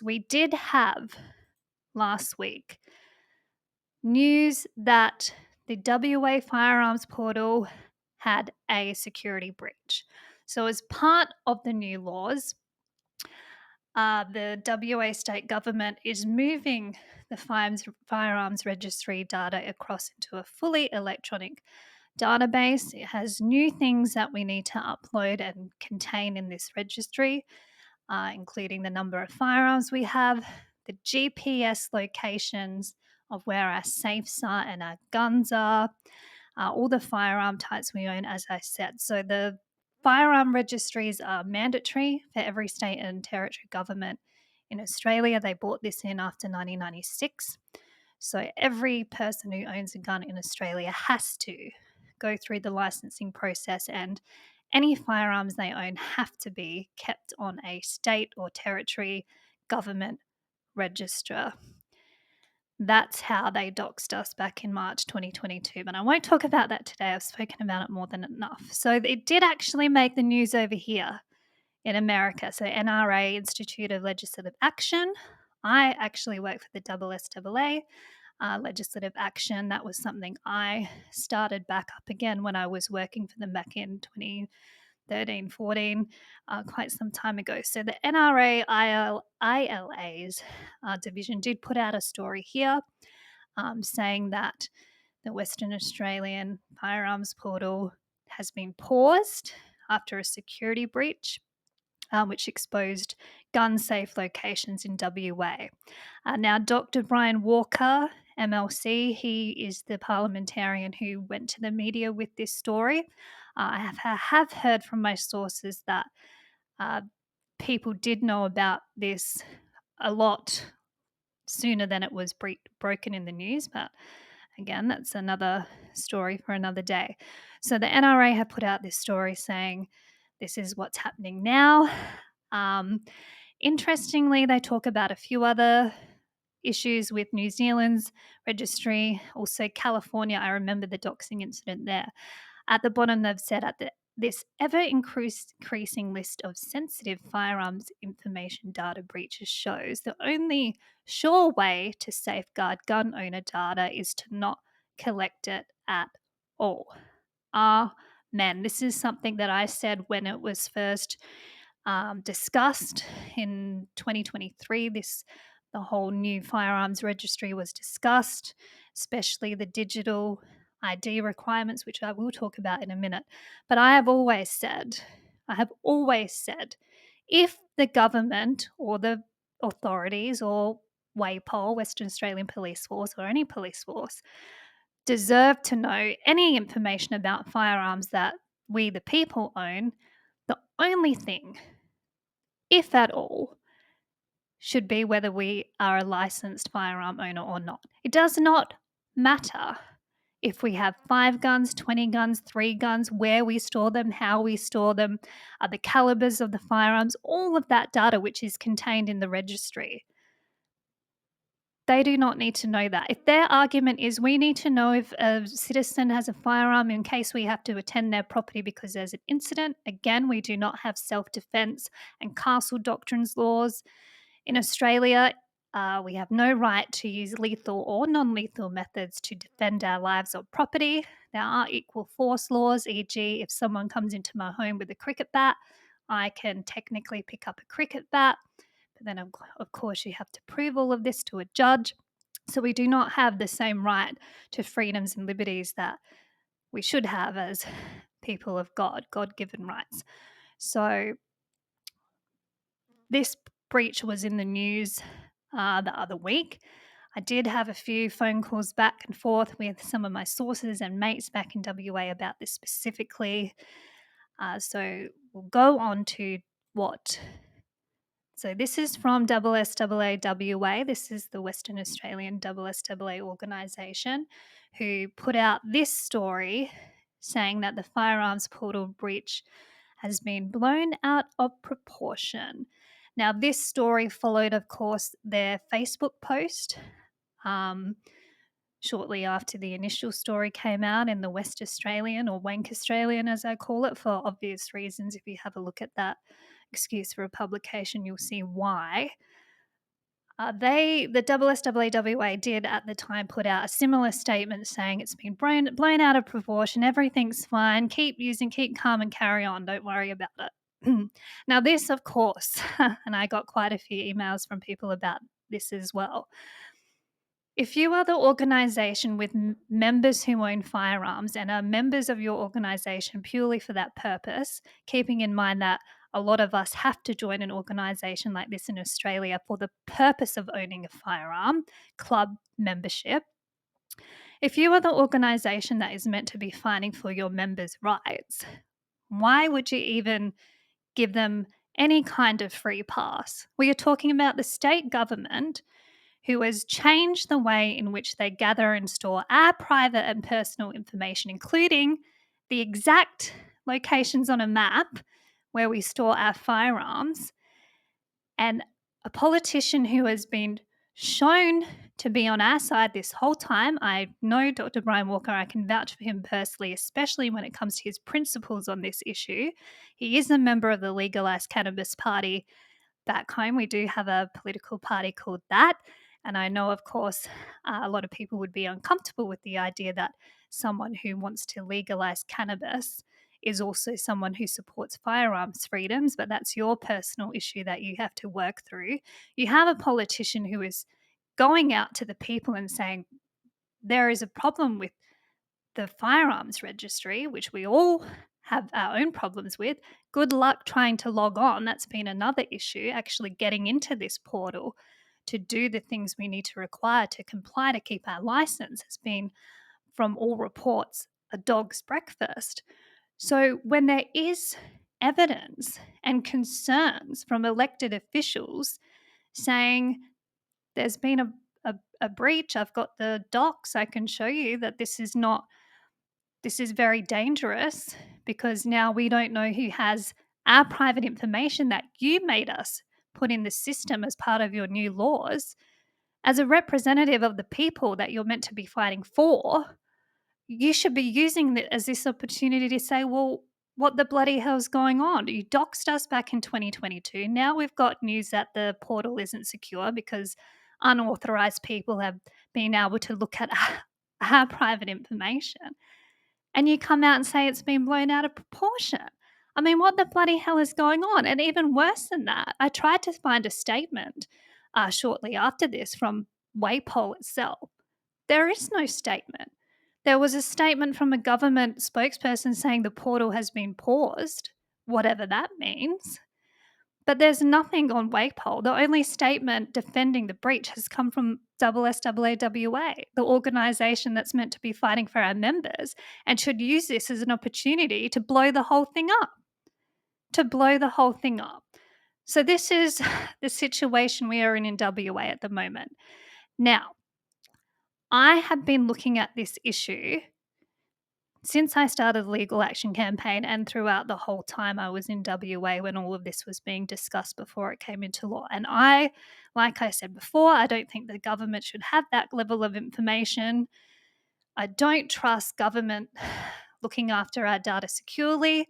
We did have last week news that the WA Firearms Portal had a security breach. So, as part of the new laws, the WA state government is moving the firearms registry data across into a fully electronic database. It has new things that we need to upload and contain in this registry, including the number of firearms we have, the GPS locations of where our safes are and our guns are, all the firearm types we own, as I said. So the firearm registries are mandatory for every state and territory government in Australia. They brought this in after 1996. So every person who owns a gun in Australia has to go through the licensing process, and any firearms they own have to be kept on a state or territory government register. That's how they doxed us back in March 2022. But I won't talk about that today. I've spoken about it more than enough. So it did actually make the news over here in America. So NRA, Institute of Legislative Action. I actually work for the SSAA, legislative action. That was something I started back up again when I was working for them back in 2013, 14, quite some time ago. So the NRA ILA's division did put out a story here saying that the Western Australian Firearms Portal has been paused after a security breach, which exposed gun safe locations in WA. Now, Dr. Brian Walker, MLC, he is the parliamentarian who went to the media with this story. I have heard from my sources that people did know about this a lot sooner than it was broken in the news, but again, that's another story for another day. So the NRA have put out this story saying this is what's happening now. Interestingly, they talk about a few other issues with New Zealand's registry, also California. I remember the doxing incident there. At the bottom, they've said this ever increasing list of sensitive firearms information data breaches shows the only sure way to safeguard gun owner data is to not collect it at all. Amen. This is something that I said when it was first discussed in 2023. The whole new firearms registry was discussed, especially the digital ID requirements, which I will talk about in a minute. But I have always said, if the government or the authorities or WAPOL, Western Australian Police Force, or any police force, deserve to know any information about firearms that we, the people, own, the only thing, if at all, should be whether we are a licensed firearm owner or not. It does not matter if we have 5 guns, 20 guns, 3 guns, where we store them, how we store them, the calibers of the firearms, all of that data which is contained in the registry. They do not need to know that. If their argument is we need to know if a citizen has a firearm in case we have to attend their property because there's an incident, again, we do not have self-defense and castle doctrines laws. In Australia, we have no right to use lethal or non-lethal methods to defend our lives or property. There are equal force laws, e.g., if someone comes into my home with a cricket bat, I can technically pick up a cricket bat. But then, of course, you have to prove all of this to a judge. So we do not have the same right to freedoms and liberties that we should have as people of God, God-given rights. So this breach was in the news the other week. I did have a few phone calls back and forth with some of my sources and mates back in WA about this specifically. So we'll go on to what. So this is from SSAA WA. This is the Western Australian SSAA organisation who put out this story saying that the firearms portal breach has been blown out of proportion. Now, this story followed, of course, their Facebook post shortly after the initial story came out in the West Australian, or Wank Australian as I call it, for obvious reasons. If you have a look at that excuse for a publication, you'll see why. The WSWA did at the time put out a similar statement saying it's been blown out of proportion. Everything's fine. Keep calm and carry on. Don't worry about it. Now, this, of course, and I got quite a few emails from people about this as well. If you are the organization with members who own firearms and are members of your organization purely for that purpose, keeping in mind that a lot of us have to join an organization like this in Australia for the purpose of owning a firearm, club membership. If you are the organization that is meant to be fighting for your members' rights, why would you even give them any kind of free pass? We are talking about the state government who has changed the way in which they gather and store our private and personal information, including the exact locations on a map where we store our firearms, and a politician who has been shown to be on our side this whole time. I know Dr. Brian Walker. I can vouch for him personally, especially when it comes to his principles on this issue. He is a member of the Legalised Cannabis Party back home. We do have a political party called that. And I know, of course, a lot of people would be uncomfortable with the idea that someone who wants to legalize cannabis is also someone who supports firearms freedoms, but that's your personal issue that you have to work through. You have a politician who is going out to the people and saying, there is a problem with the firearms registry, which we all have our own problems with. Good luck trying to log on. That's been another issue, actually getting into this portal to do the things we need to require to comply to keep our license has been, from all reports, a dog's breakfast. So when there is evidence and concerns from elected officials saying there's been a breach, I've got the docs, I can show you that this is very dangerous, because now we don't know who has our private information that you made us put in the system as part of your new laws. As a representative of the people that you're meant to be fighting for, you should be using it as this opportunity to say, well, what the bloody hell's going on? You doxed us back in 2022. Now we've got news that the portal isn't secure because unauthorized people have been able to look at our private information. And you come out and say it's been blown out of proportion. I mean, what the bloody hell is going on? And even worse than that, I tried to find a statement shortly after this from WAPOL itself. There is no statement. There was a statement from a government spokesperson saying the portal has been paused, whatever that means. But there's nothing on WAPOL. The only statement defending the breach has come from WSWA, the organisation that's meant to be fighting for our members and should use this as an opportunity to blow the whole thing up. So this is the situation we are in WA at the moment. Now, I have been looking at this issue since I started the legal action campaign and throughout the whole time I was in WA when all of this was being discussed before it came into law. And like I said before, I don't think the government should have that level of information. I don't trust government looking after our data securely.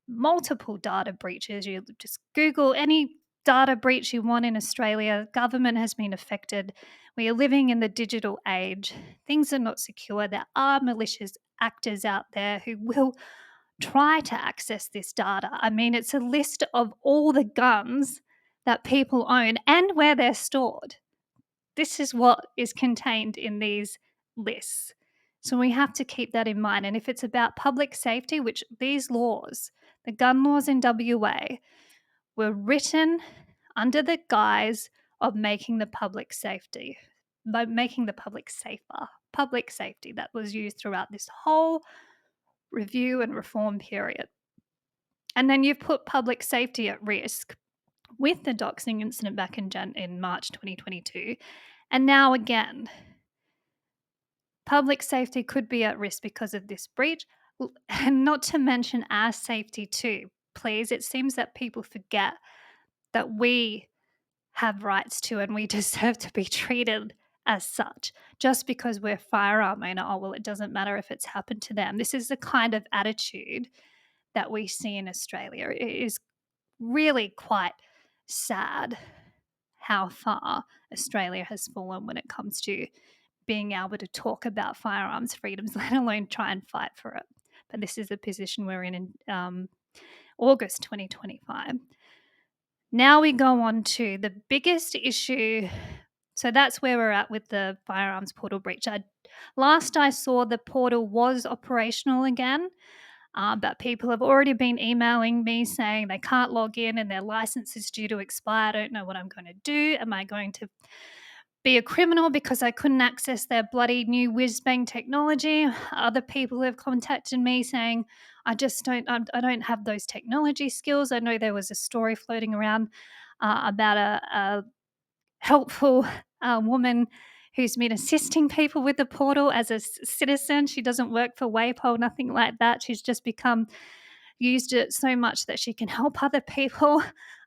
Multiple data breaches. You just Google any data breach you want in Australia. Government has been affected. We are living in the digital age. Things are not secure. There are malicious actors out there who will try to access this data. I mean, it's a list of all the guns that people own and where they're stored. This is what is contained in these lists. So we have to keep that in mind. And if it's about public safety, which these laws, the gun laws in WA, were written under the guise of making the public safety, by making the public safer. Public safety that was used throughout this whole review and reform period. And then you've put public safety at risk with the doxing incident back in March 2022. And now again, public safety could be at risk because of this breach, and not to mention our safety too. Please, it seems that people forget that we have rights too and we deserve to be treated as such. Just because we're a firearm owner, oh, well, it doesn't matter if it's happened to them. This is the kind of attitude that we see in Australia. It is really quite sad how far Australia has fallen when it comes to being able to talk about firearms freedoms, let alone try and fight for it. But this is the position we're in August 2025. Now we go on to the biggest issue. So that's where we're at with the firearms portal breach. Last I saw, the portal was operational again, but people have already been emailing me saying they can't log in and their license is due to expire. I don't know what I'm going to do. Am I going to be a criminal because I couldn't access their bloody new whiz-bang technology? Other people have contacted me saying, I don't have those technology skills. I know there was a story floating around about a helpful woman who's been assisting people with the portal as a citizen. She doesn't work for WAPOL, nothing like that. She's just used it so much that she can help other people.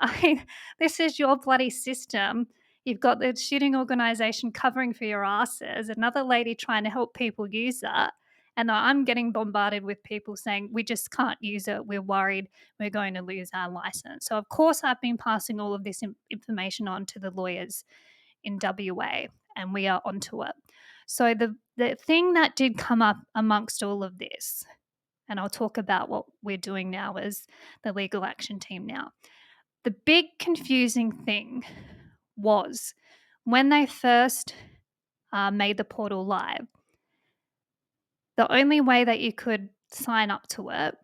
I mean, this is your bloody system. You've got the shooting organisation covering for your asses, another lady trying to help people use that. And I'm getting bombarded with people saying, we just can't use it. We're worried we're going to lose our license. So, of course, I've been passing all of this information on to the lawyers in WA, and we are onto it. So, the thing that did come up amongst all of this, and I'll talk about what we're doing now as the legal action team now. The big confusing thing was when they first made the portal live, the only way that you could sign up to it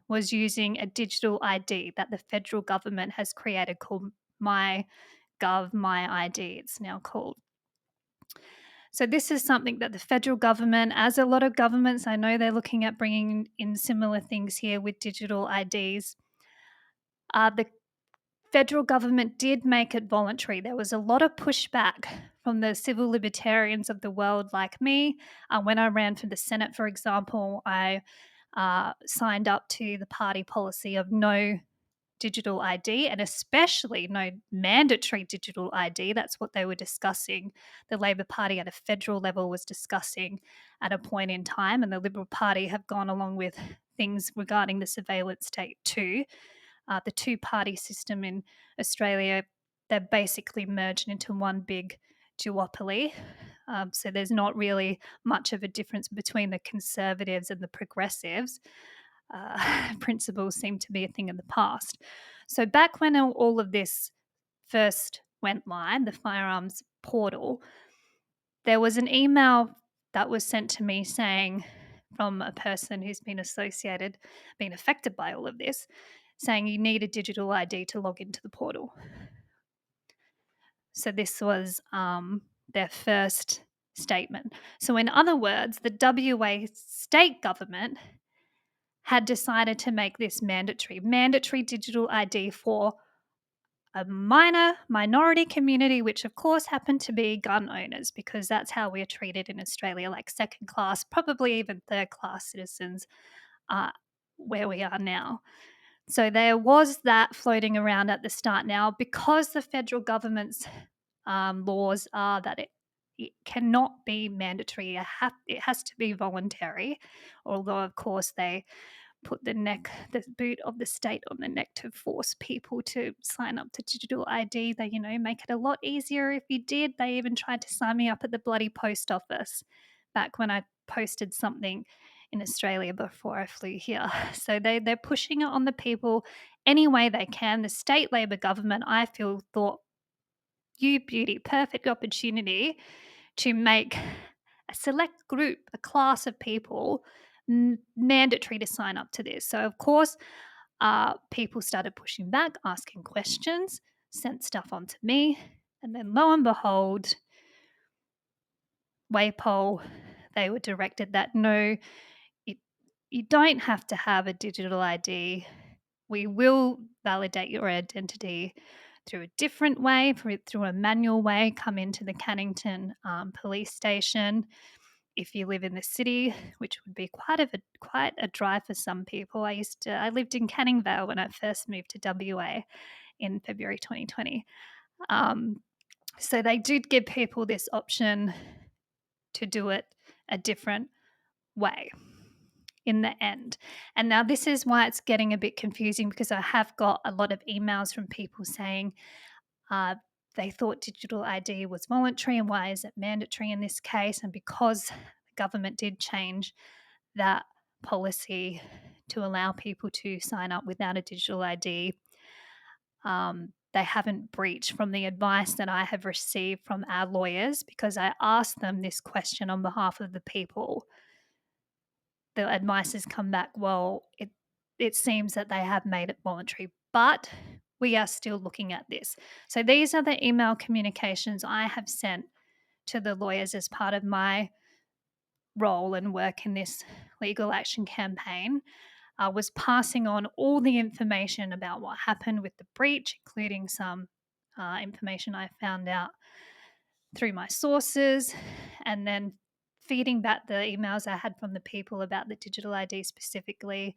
was using a digital ID that the federal government has created called MyGov, My ID, it's now called. So this is something that the federal government, as a lot of governments, I know they're looking at bringing in similar things here with digital IDs. The federal government did make it voluntary. There was a lot of pushback from the civil libertarians of the world like me. When I ran for the Senate, for example, I signed up to the party policy of no digital ID and especially no mandatory digital ID. That's what they were discussing. The Labor Party at a federal level was discussing at a point in time, and the Liberal Party have gone along with things regarding the surveillance state too. The two-party system in Australia, they're basically merged into one big duopoly. So there's not really much of a difference between the conservatives and the progressives. Principles seem to be a thing of the past. So back when all of this first went live, the firearms portal, there was an email that was sent to me saying from a person who's been affected by all of this, saying you need a digital ID to log into the portal. So this was their first statement. So in other words, the WA state government had decided to make this mandatory digital ID for a minority community, which of course happened to be gun owners, because that's how we're treated in Australia, like second class, probably even third class citizens, where we are now. So there was that floating around at the start. Now, because the federal government's laws are that it cannot be mandatory, it has to be voluntary, although of course they put the boot of the state on the neck to force people to sign up to digital ID. They, make it a lot easier if you did. They even tried to sign me up at the bloody post office back when I posted something in Australia before I flew here. So they're pushing it on the people any way they can. The state Labor government, I feel, thought, you beauty, perfect opportunity to make a select group, a class of people mandatory to sign up to this. So, of course, people started pushing back, asking questions, sent stuff on to me, and then lo and behold, WAPOL, they were directed that no, you don't have to have a digital ID. We will validate your identity through a different way, through a manual way. Come into the Cannington police station if you live in the city, which would be quite a drive for some people. I lived in Canning Vale when I first moved to WA in February 2020. So they did give people this option to do it a different way in the end. And now this is why it's getting a bit confusing, because I have got a lot of emails from people saying they thought digital ID was voluntary, and why is it mandatory in this case? And because the government did change that policy to allow people to sign up without a digital ID, they haven't breached from the advice that I have received from our lawyers, because I asked them this question on behalf of the people. The advice has come back, well, it seems that they have made it voluntary, but we are still looking at this. So these are the email communications I have sent to the lawyers as part of my role and work in this legal action campaign. I was passing on all the information about what happened with the breach, including some information I found out through my sources, and then feeding back the emails I had from the people about the digital ID specifically.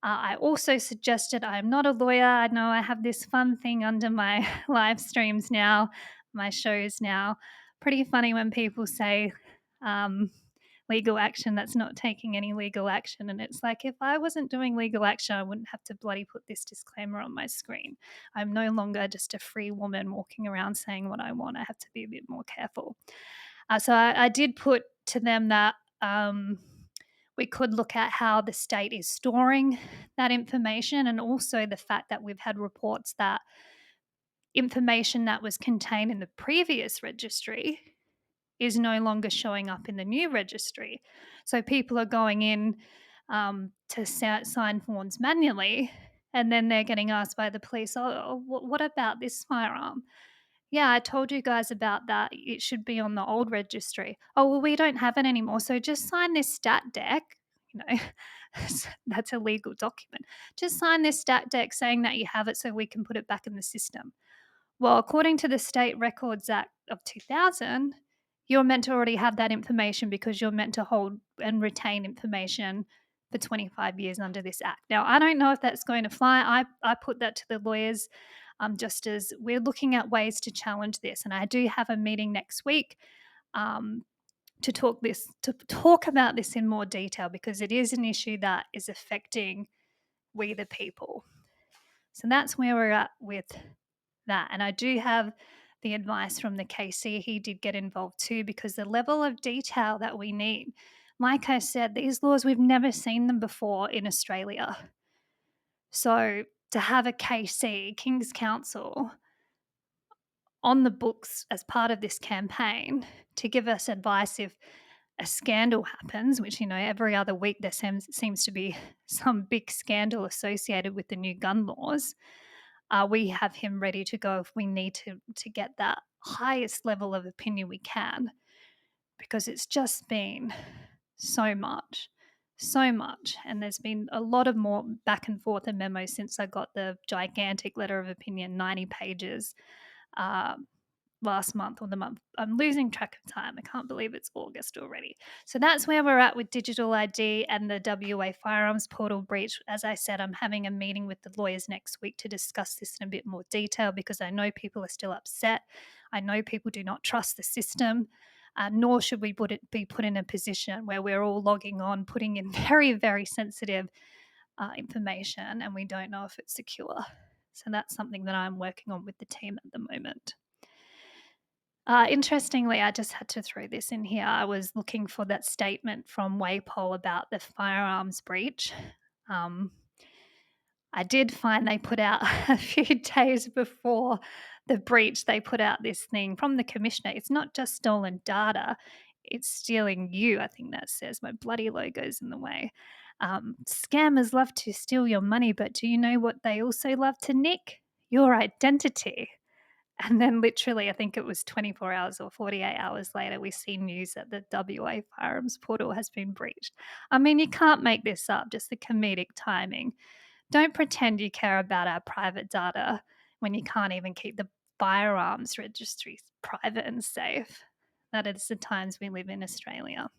I also suggested, I'm not a lawyer. I know I have this fun thing under my live streams now, my shows now. Pretty funny when people say legal action that's not taking any legal action. And it's like, if I wasn't doing legal action, I wouldn't have to bloody put this disclaimer on my screen. I'm no longer just a free woman walking around saying what I want. I have to be a bit more careful. So I did put to them that we could look at how the state is storing that information, and also the fact that we've had reports that information that was contained in the previous registry is no longer showing up in the new registry. So people are going in to sign forms manually, and then they're getting asked by the police, oh, what about this firearm? Yeah, I told you guys about that. It should be on the old registry. Oh, well, we don't have it anymore. So just sign this stat deck. You know, that's a legal document. Just sign this stat deck saying that you have it so we can put it back in the system. Well, according to the State Records Act of 2000, you're meant to already have that information, because you're meant to hold and retain information for 25 years under this act. Now, I don't know if that's going to fly. I put that to the lawyers, just as we're looking at ways to challenge this. And I do have a meeting next week to talk about this in more detail, because it is an issue that is affecting we the people. So that's where we're at with that. And I do have the advice from the KC. He did get involved too, because the level of detail that we need, like I said, these laws, we've never seen them before in Australia. So to have a KC, King's Counsel, on the books as part of this campaign to give us advice if a scandal happens, which, you know, every other week there seems to be some big scandal associated with the new gun laws. We have him ready to go if we need to get that highest level of opinion we can, because it's just been so much. And there's been a lot of more back and forth and memos since I got the gigantic letter of opinion, 90 pages, last month or the month. I'm losing track of time. I can't believe it's August already. So that's where we're at with digital ID and the WA Firearms Portal breach. As I said, I'm having a meeting with the lawyers next week to discuss this in a bit more detail, because I know people are still upset. I know people do not trust the system, nor should we be put in a position where we're all logging on, putting in very, very sensitive information, and we don't know if it's secure. So that's something that I'm working on with the team at the moment. Interestingly, I just had to throw this in here. I was looking for that statement from WAPOL about the firearms breach. I did find they put out a few days before the breach, they put out this thing from the commissioner. It's not just stolen data, it's stealing you. I think that says, my bloody logo's in the way. Scammers love to steal your money, but do you know what they also love to nick? Your identity. And then literally, I think it was 24 hours or 48 hours later, we see news that the WA Firearms Portal has been breached. I mean, you can't make this up, just the comedic timing. Don't pretend you care about our private data when you can't even keep the firearms registries private and safe. That is the times we live in Australia.